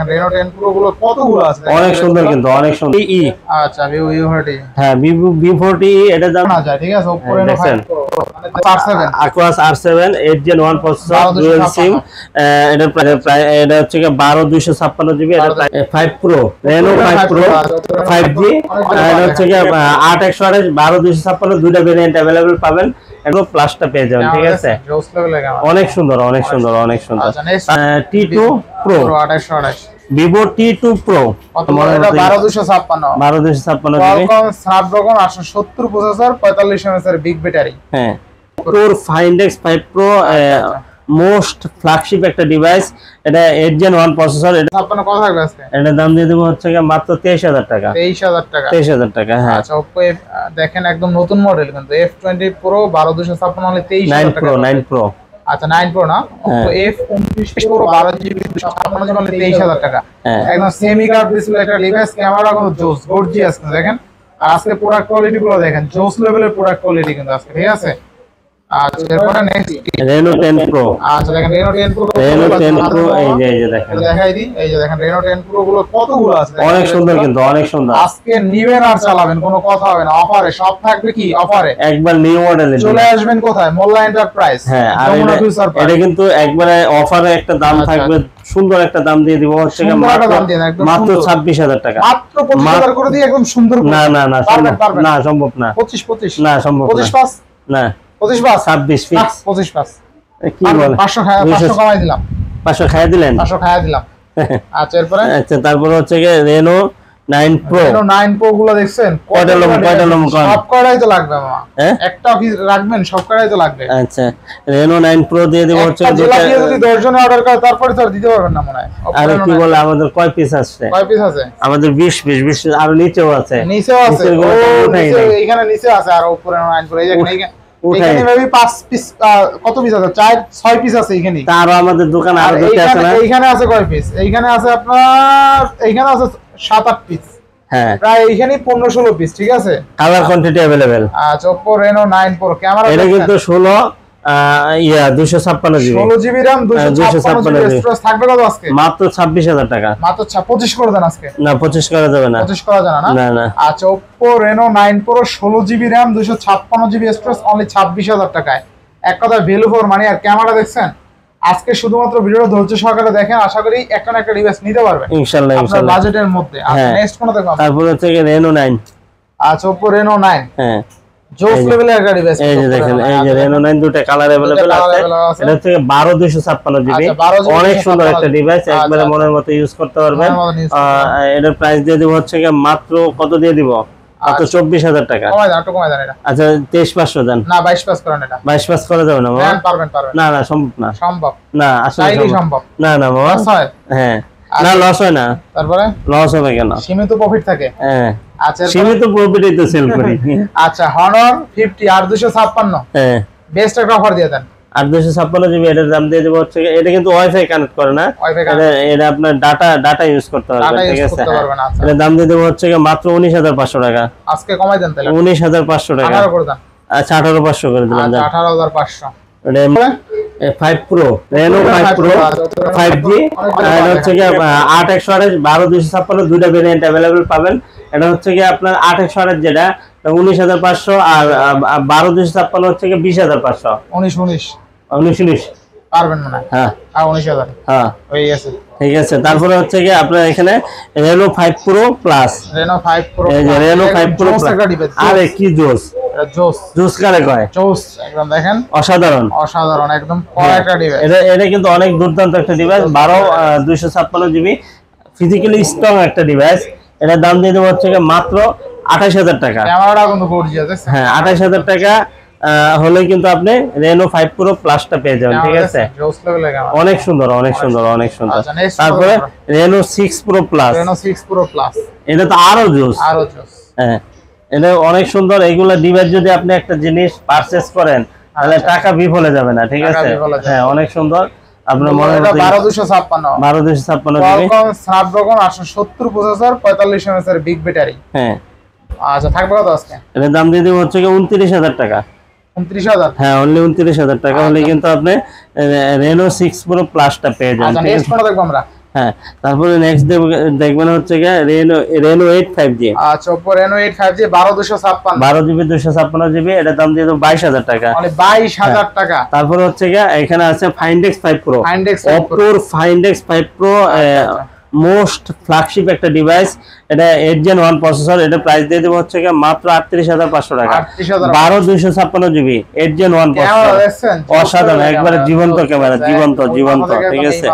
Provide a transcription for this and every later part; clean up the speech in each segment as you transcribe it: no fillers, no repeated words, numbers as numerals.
দেখেন Reno 10 Pro গুলো কতগুলো আছে অনেক সুন্দর কিন্তু অনেক সুন্দর ই আচ্ছা Vivo U40 হ্যাঁ V40 এটা দাম না যায় ঠিক আছে Oppo Reno 5 Pro R7 Aquos R7 8 Gen 1 processor dual SIM এটা প্রায় এটা হচ্ছে 12256 জিবি এটা 5 Pro Reno 5 Pro 5G এটা হচ্ছে 8128 12256 দুইটা ভেরিয়েন্ট अवेलेबल পাবেন এগুলো প্লাসটা পেয়ে যাবেন ঠিক আছে অনেক সুন্দর অনেক সুন্দর অনেক সুন্দর T2 Pro 2828 Vivo T2 Pro এটা 12256 জিবি Snapdragon 870 প্রসেসর 45 mAh এর বিগ ব্যাটারি হ্যাঁ Core Find X 5 Pro most flagship একটা ডিভাইস এটা 8 Gen 1 প্রসেসর এটা 56 কত থাকবে আজকে এটা দাম দিয়ে দেব হচ্ছে মাত্র 23000 টাকা 23000 টাকা হ্যাঁ আচ্ছা Oppo দেখেন একদম নতুন মডেল কিন্তু F20 Pro 12256 হলে 23000 টাকা 9 Pro আচ্ছা 9 Pro না Oppo F29 Pro 12GB 256 হলে 23000 টাকা একদম সেমি কার্ভ ডিসপ্লে একটা ডিভাইস ক্যামেরা কিন্তু জোস গর্জিয়াস দেখেন আজকে প্রোডাক্ট কোয়ালিটি গুলো দেখেন জোস লেভেলের প্রোডাক্ট কোয়ালিটি কিন্তু আজকে ঠিক আছে আচ্ছা এরপর নেক্সট Reno 10 Pro আচ্ছা দেখেন Reno 10 Pro এই যে দেখেন দেখাই দিই এই যে দেখেন Reno 10 Pro গুলো কতগুলো আছে অনেক সুন্দর কিন্তু অনেক সুন্দর আজকে নিবেন আর চালাবেন কোনো কথা হবে না অফারে সব থাকবে কি অফারে একবার নিউ মডেলে চলে আসবেন কোথায় মোল্লা এন্টারপ্রাইজ হ্যাঁ আর এটা কিন্তু একবারে অফারে একটা দাম থাকবে সুন্দর একটা দাম দিয়ে দিব হচ্ছে মাত্র 26000 টাকা মাত্র 25000 করে দিয়ে একদম সুন্দর না সম্ভব না 25 না সম্ভব 25 না 25 ফিক্স 25 কি বলে 500 কমাই দিলাম 500 খাইয়া দিলেন 500 খাইয়া দিলাম আচ্ছা এরপর আচ্ছা তারপর হচ্ছে Reno 9 Pro Reno 9 Pro গুলো দেখছেন কয়টা লম সব কয়টাই তো লাগবে মামা একটা কি রাখবেন সব কয়টাই তো লাগবে আচ্ছা Reno 9 Pro দিয়ে দেব হচ্ছে দুটো যদি 10 জন অর্ডার করে তারপরে তো দিতে পারবেন না মনে হয় আর কি বলে আমাদের কয় পিস আছে আমাদের 20 আর নিচেও আছে এখানে নিচে আছে আর উপরে 9 Pro এই যে এখানে মেবি 5 পিস কত পিস আছে 6 পিস আছে এখানে তার আমাদের দোকান আর দুটো আছে না এইখানে আছে কয় পিস এইখানে আছে আপনার এইখানে আছে 7-8 পিস হ্যাঁ প্রায় এইখানে 15-16 পিস ঠিক আছে কালার কোয়ান্টিটি अवेलेबल আচ্ছা Oppo Reno 9 Pro ক্যামেরা এটা কিন্তু 256 GB RAM 256 GB স্টোরেজ থাকবে কত আজকে মাত্র 26000 টাকা মাত্র 25 করে দেন আজকে না 25 করা যাবে না 25 করা যাবে না না আচ্ছা Oppo Reno 9 Pro 16 GB RAM 256 GB storage only 26000 টাকায় এক কথা ভ্যালু ফর মানি আর ক্যামেরা দেখছেন আজকে শুধুমাত্র ভিডিওটা ধৈর্য সহকারে দেখেন আশা করি একটা না একটা ডিভাইস নিতে পারবেন ইনশাআল্লাহ আপনার বাজেটের মধ্যে আচ্ছা নেক্সট কোন দেখব তারপর হচ্ছে Reno 9 আচ্ছা Oppo Reno 9 হ্যাঁ জোস লেভেলের একটা ডিভাইস এই যে দেখেন এই যে Reno 9 দুটো কালার अवेलेबल আছে এটা হচ্ছে 12256 জিবি অনেক সুন্দর একটা ডিভাইস একবারে মনের মতো ইউজ করতে পারবেন এটার প্রাইস দিয়ে দেব হচ্ছে মাত্র কত দিয়ে দিব মাত্র 24000 টাকা কমাই দাও একটু কমাই দেন এটা আচ্ছা 23500 দেন না 22 করেন এটা 22 করা যাবে না বাবা পারবেন না সম্ভব না না আসলে সম্ভব না বাবা হ্যাঁ না লস হয় না তারপরে লস হবে কেন সীমিত প্রফিট থাকে হ্যাঁ আচ্ছা সীমিত প্রফিটই তো সেল করি আচ্ছা Honor 50 R256 হ্যাঁ বেস্ট একটা অফার দিয়ে দেন 8256 জিবি এটার দাম দিয়ে দেব হচ্ছে এটা কিন্তু ওয়াইফাই কানেক্ট করে না এটা আপনার ডাটা ইউজ করতে পারবেন ঠিক আছে এটার দাম দিয়ে দেব হচ্ছে মাত্র 19500 টাকা আজকে কমাই দেন তাহলে 19500 টাকা 18 করে দেন আচ্ছা 18500 করে দিলাম 18500 5 Pro Reno 5 Pro 5G এটা হচ্ছে 8128 12256 দুইটা ভেরিয়েন্ট अवेलेबल পাবেন এটা হচ্ছে আপনার 8128 যেটা 19500 আর 12256 হচ্ছে 20500 19 পারবেন না হ্যাঁ 19000 হ্যাঁ হয়ে গেছে ঠিক আছে তারপরে হচ্ছে আপনার এখানে Reno 5 Pro Plus Reno 5 Pro এই যে Reno 5 Pro আরে কি জোস জোস কারে কয় জোস একদম দেখেন অসাধারণ একদম কয়টা ডিভাইস এটা কিন্তু অনেক দুর্দান্ত একটা ডিভাইস 256 জিবি ফিজিক্যালি স্ট্রং একটা ডিভাইস এটার দাম দিয়ে দেব হচ্ছে মাত্র 28000 টাকা ক্যামেরাটা কিন্তু গর্জিয়াস আছে হ্যাঁ 28000 টাকা হলে কিন্তু আপনি Reno 5 Pro Plus-টা পেয়ে যাবেন ঠিক আছে অনেক সুন্দর তারপরে Reno 6 Pro Plus এটা তো আরো জোস হ্যাঁ এটা অনেক সুন্দর এইগুলা ডিভাইস যদি আপনি একটা জিনিস পারচেজ করেন তাহলে টাকা বিফলে যাবে না ঠিক আছে হ্যাঁ অনেক সুন্দর আপনার মনে হয় 12256 জিবি Snapdragon 870 প্রসেসর 45 mAh এর বিগ ব্যাটারি হ্যাঁ আচ্ছা থাকবে কত আজকে এর দাম দিয়ে দেব হচ্ছে 29000 টাকা 29000 হ্যাঁ অনলি 29000 টাকা হলে কিন্তু আপনি Reno 6 Pro Plus-টা পেয়ে যাবেন আচ্ছা নেক্সট কোনটা দেখব আমরা হ্যাঁ, তারপরে নেক্সট দেখবেন হচ্ছে গিয়ে Reno 8 5G। আচ্ছা, Oppo Reno 8 5G 12256, 12GB 256GB, এটা দাম দিয়ে দেব 22000 টাকা, মানে 22000 টাকা। তারপরে হচ্ছে গিয়ে এখানে আছে Find X5 Pro, Oppo Find X5 Pro, most flagship একটা ডিভাইস। এটা 8 Gen 1 প্রসেসর, এটা প্রাইস দিয়ে দেব হচ্ছে গিয়ে মাত্র 38500 টাকা, 12256GB 8 Gen 1 প্রসেসর, অসাধারণ একবারে জীবন্ত ক্যামেরা, জীবন্ত ঠিক আছে।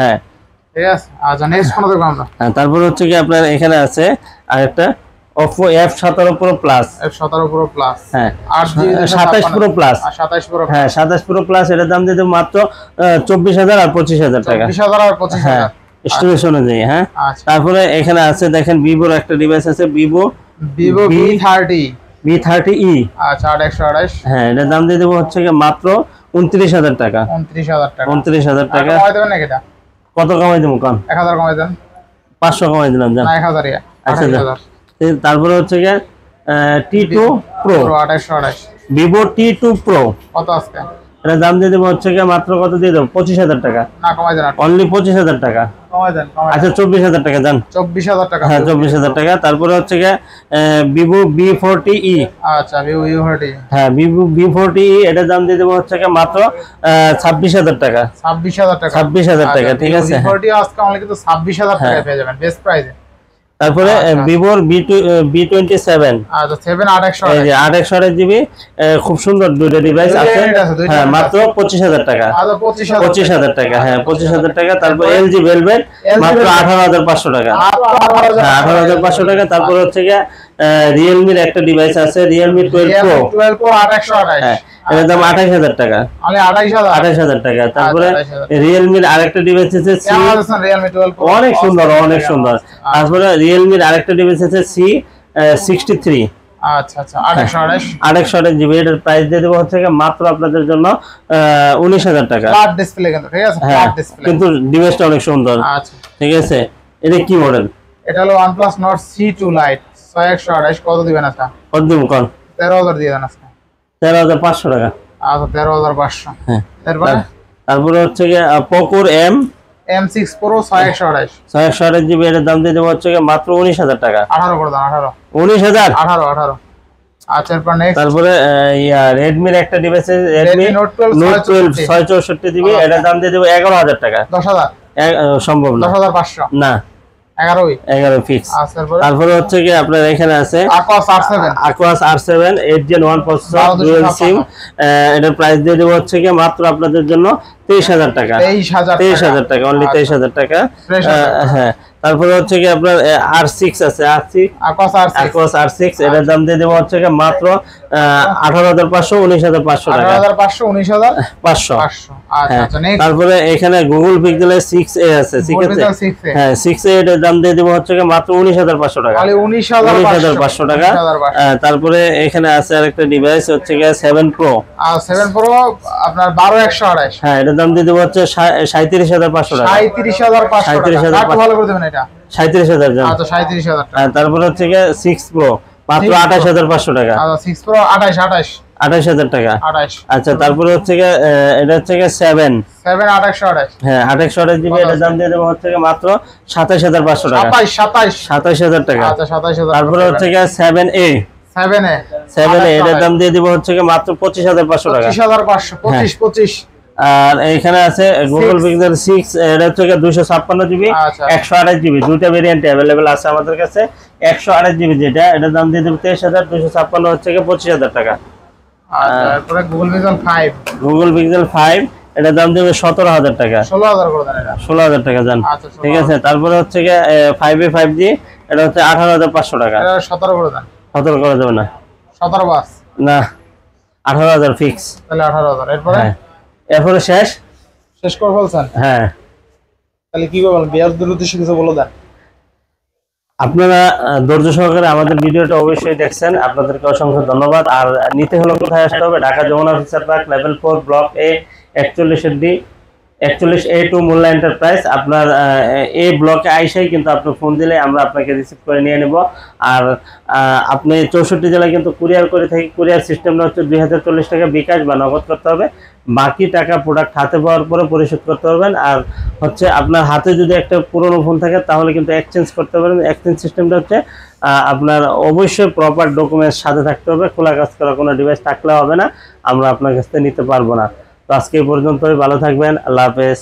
হ্যাঁ ঠিক আছে। আচ্ছা, নেক্সট কোন দেখব আমরা? তারপর হচ্ছে কি আপনার এখানে আছে আরেকটা Oppo F17 Pro Plus, F17 Pro Plus, হ্যাঁ 8GB 27 Pro Plus, 27 Pro, হ্যাঁ 27 Pro Plus, এটার দাম দিয়ে দেব মাত্র 24000 আর 25000 টাকা, 24000 আর 25000 স্টোরেজ অনুযায়ী। হ্যাঁ, আচ্ছা। তারপরে এখানে আছে দেখেন Vivoর একটা ডিভাইস আছে, Vivo V30E। আচ্ছা, 8128, হ্যাঁ, এটার দাম দিয়ে দেব হচ্ছে কি মাত্র 29000 টাকা, 29000 টাকা। কমাই দেবেন নাকি এটা? কত কমাই দেবো কোন? 1000 কমাই দেন। 500 কমাই দিলাম জান। না, 1000 ইয়া। আচ্ছা, 8000। তারপরে হচ্ছে গিয়ে T2 Pro, 2828, Vivo T2 Pro, কত আজকে? এটার দাম দিয়ে দেবো হচ্ছে গিয়ে মাত্র কত দিয়ে দেবো? 25000 টাকা, না, কমাই দেন। অনলি 25000 টাকা। কমাই দেন। আচ্ছা, 24000 টাকা জান। 24000 টাকা। হ্যাঁ, 24000 টাকা। তারপরে হচ্ছে গিয়ে Vivo V40E। আচ্ছা, Vivo V40, হ্যাঁ, Vivo V40E, এটার দাম দিয়ে দেবো হচ্ছে গিয়ে মাত্র 26000 টাকা, 26000 টাকা। 26000 টাকা, ঠিক আছে। V40 আজকে অনলি কিন্তু 26000 টাকায় পেয়ে যাবেন, বেস্ট প্রাইসে। তারপরে Vivo B27, আচ্ছা, 7828, এই যে 828GB, খুব সুন্দর দুটো ডিভাইস আছে। হ্যাঁ, মাত্র 25000 টাকা, আচ্ছা, 25000 টাকা, হ্যাঁ 25000 টাকা। তারপর LG Velvet মাত্র 18500 টাকা, হ্যাঁ 18500 টাকা। তারপর হচ্ছে গিয়ে Realme এর একটা ডিভাইস আছে, Realme 12 Pro, 12 Pro 828, হ্যাঁ এর দাম 28000 টাকা, মানে 28000 টাকা। তারপরে Realme এর আরেকটা ডিভাইস আছে কেমন আছেন? Realme 12 Pro অনেক সুন্দর। তারপরে Realme এর আরেকটা ডিভাইস আছে C63। আচ্ছা, 828GB, এর প্রাইস দিয়ে দেবো হচ্ছে মাত্র আপনাদের জন্য 19000 টাকা। ফ্ল্যাট ডিসপ্লে কিন্তু, ঠিক আছে, ফ্ল্যাট ডিসপ্লে, কিন্তু ডিভাইসটা অনেক সুন্দর। আচ্ছা, ঠিক আছে। এটা কি মডেল? এটা হলো OnePlus Nord C2 Lite, 6128, কত দিবেন আজকে? কত দিব কোন? 13000 দিয়ে দেন আজকে। 13500 টাকা। আচ্ছা, 13500। হ্যাঁ, তারপরে হচ্ছে গিয়ে Poco M6 Pro 6128, 628GB, এর দাম দিয়ে দেবো হচ্ছে মাত্র 19000 টাকা। 18 করে দেন, 18। 19000। 18। আচ্ছা, এরপর নেক্সট তারপরে Redmi এর একটা ডিভাইস আছে, Redmi Note 12 664GB, এটার দাম দিয়ে দেবো 11000 টাকা। 10000 সম্ভব না, 10500 না 11 ফিক্স। আচ্ছা, তারপরে হচ্ছে কি আপনার এখানে আছে Aquos R7 8 Gen 1 processor, dual SIM, এটার প্রাইস দিয়ে দেবো হচ্ছে কি মাত্র আপনাদের জন্য 23000 টাকা, 23000 টাকা, অনলি 23000 টাকা। হ্যাঁ, তারপরে হচ্ছে কি আপনার R6 আছে, Aquos R6, এটার দাম দিয়ে দেবো হচ্ছে কি মাত্র 18500, 19500 টাকা, 18500, 19500। আচ্ছা, নেক্সট তারপরে এখানে Google Pixel 6a আছে, ঠিক আছে। হ্যাঁ, 6a, এর দাম দিয়ে দেবো হচ্ছে কি মাত্র 19500 টাকা, 19500 টাকা। তারপরে এখানে আছে আরেকটা ডিভাইস হচ্ছে কি 7 Pro, 7 Pro আপনার 12128, হ্যাঁ এটার দাম দিয়ে দেবো হচ্ছে 37500 টাকা, 37500 টাকা। ভালো করে দেবেন এটা, 37000 জন। আচ্ছা, 37000 টাকা। তারপরে হচ্ছে কি 6 Pro মাত্র 28500 টাকা, আচ্ছা, 6 Pro 28000 টাকা। 28। আচ্ছা, তারপরে হচ্ছে কি এটা হচ্ছে কি 7 28028, হ্যাঁ 280GB, এটার দাম দিয়ে দেবো হচ্ছে কি মাত্র 27500 টাকা, 27000 টাকা। আচ্ছা, 27000। তারপরে হচ্ছে কি 7A, 7A এটার দাম দিয়ে দিব হচ্ছে কি মাত্র 25500 টাকা, 25500, 25। আর এখানে আছে Google Pixel 6, এটা হচ্ছে 256GB, আচ্ছা। 128GB, দুইটা ভেরিয়েন্ট अवेलेबल আছে আমাদের কাছে। 128GB যেটা, এটার দাম দিয়ে দেব 23000, 256 হচ্ছে 25000 টাকা। আচ্ছা, তারপরে Google Pixel 5, এটার দাম দেবে 17000 টাকা, 16000 করে দেন এটা, 16000 টাকা জান। আচ্ছা, ঠিক আছে। তারপরে হচ্ছে 5A 5G, এটা হচ্ছে 18500 টাকা, এটা 17 করে দেন। 17 করা যাবে না, 17 বাস, না 18000 ফিক্স, তাহলে 18000। এরপরে শেষ করে ফেলছেন? হ্যাঁ, তাহলে কি করবেন? বিয়ারদের উদ্দেশ্যে কিছু বলে দেন। আপনারা ধৈর্য সহকারে আমাদের ভিডিওটা অবশ্যই দেখছেন, আপনাদেরকে অসংখ্য ধন্যবাদ। আর নিতে হলে কোথায় আসতে হবে? Dhaka Jamuna officer park, level 4, block A, 41D, 41A2 Mollah enterprise. আপনার এই ব্লকে আইসাই কিন্তু আপনি ফোন দিলে আমরা আপনাকে রিসিভ করে নিয়ে নেব। আর আপনি 64 জেলায় কিন্তু কুরিয়ার করে থাকি। কুরিয়ার সিস্টেমটা হচ্ছে 2040 টাকা বিকাশ বা নগদ করতে হবে, বাকি টাকা প্রোডাক্ট হাতে পাওয়ার পরে পরিশোধ করতে পারবেন। আর হচ্ছে আপনার হাতে যদি একটা পুরনো ফোন থাকে তাহলে কিন্তু এক্সচেঞ্জ করতে পারবেন। এক্সচেঞ্জ সিস্টেমটা হচ্ছে আপনার অবশ্যই প্রপার ডকুমেন্টস সাথে থাকতে হবে, খোলা কাজ করা কোনো ডিভাইস থাকলে হবে না, আমরা আপনার কাছ থেকে নিতে পারবো না। তো আজকে এই পর্যন্তই, ভালো থাকবেন, আল্লাহ হাফেজ।